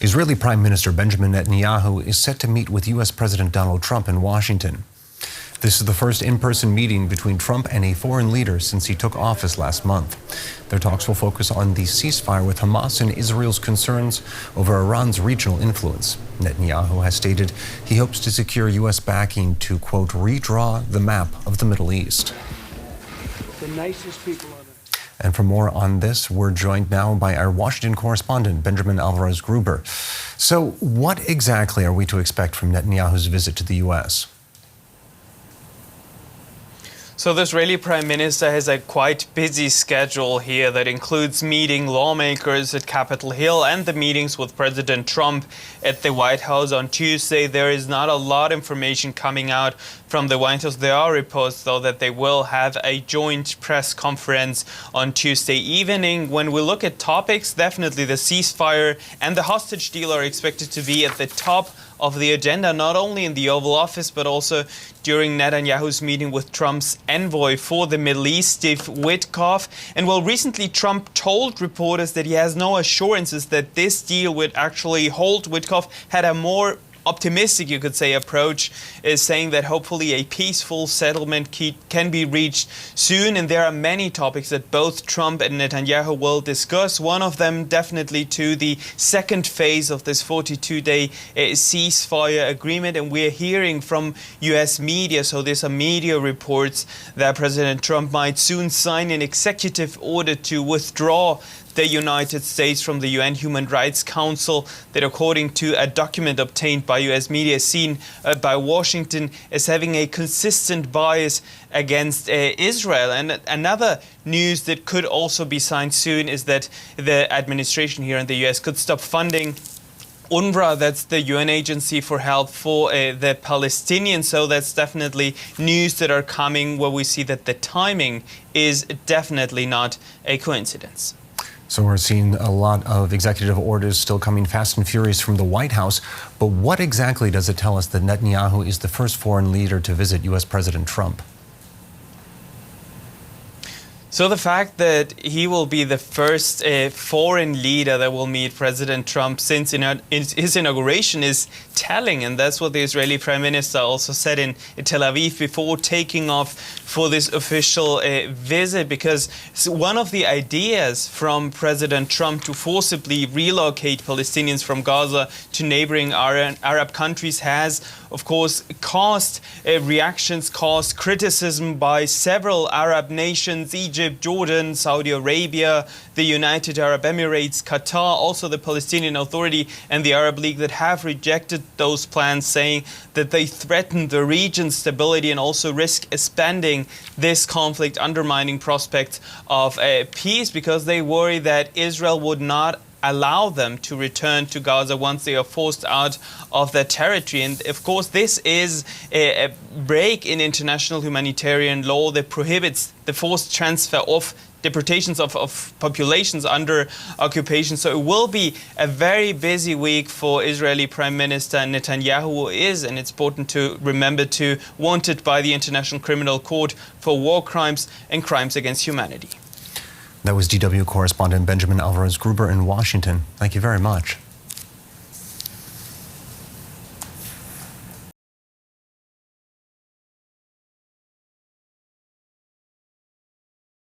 Israeli Prime Minister Benjamin Netanyahu is set to meet with U.S. President Donald Trump in Washington. This is the first in-person meeting between Trump and a foreign leader since he took office last month. Their talks will focus on the ceasefire with Hamas and Israel's concerns over Iran's regional influence. Netanyahu has stated he hopes to secure U.S. backing to, quote, redraw the map of the Middle East. The nicest people on earth. And for more on this, we're joined now by our Washington correspondent, Benjamin Gruber. So what exactly are we to expect from Netanyahu's visit to the U.S.? So the Israeli Prime Minister has a quite busy schedule here that includes meeting lawmakers at Capitol Hill and the meetings with President Trump at the White House on Tuesday. There is not a lot of information coming out from the White House. There are reports, though, that they will have a joint press conference on Tuesday evening. When we look at topics, definitely the ceasefire and the hostage deal are expected to be at the top of the agenda, not only in the Oval Office, but also during Netanyahu's meeting with Trump's envoy for the Middle East, Steve Witkoff. And well, recently Trump told reporters that he has no assurances that this deal would actually hold. Witkoff had a more optimistic, you could say, approach, is saying that hopefully a peaceful settlement can be reached soon. And there are many topics that both Trump and Netanyahu will discuss. One of them definitely to the second phase of this 42-day ceasefire agreement. And we're hearing from U.S. media, so there's some media reports that President Trump might soon sign an executive order to withdraw the United States from the UN Human Rights Council, that according to a document obtained by U.S. media seen by Washington as having a consistent bias against Israel. And another news that could also be signed soon is that the administration here in the U.S. could stop funding UNRWA, that's the UN agency for help for the Palestinians. So that's definitely news that are coming where we see that the timing is definitely not a coincidence. So we're seeing a lot of executive orders still coming fast and furious from the White House. But what exactly does it tell us that Netanyahu is the first foreign leader to visit U.S. President Trump? So the fact that he will be the first foreign leader that will meet President Trump since his inauguration is telling. And that's what the Israeli Prime Minister also said in Tel Aviv before taking off for this official visit. Because one of the ideas from President Trump to forcibly relocate Palestinians from Gaza to neighboring Arab countries has, of course, caused reactions, caused criticism by several Arab nations, Egypt, Jordan, Saudi Arabia, the United Arab Emirates, Qatar, also the Palestinian Authority and the Arab League, that have rejected those plans, saying that they threaten the region's stability and also risk expanding this conflict, undermining prospects of peace, because they worry that Israel would not allow them to return to Gaza once they are forced out of their territory. And of course, this is a break in international humanitarian law that prohibits the forced transfer of deportations of populations under occupation. So it will be a very busy week for Israeli Prime Minister Netanyahu, who is, and it's important to remember, wanted by the International Criminal Court for war crimes and crimes against humanity. That was DW correspondent Benjamin Gruber in Washington. Thank you very much.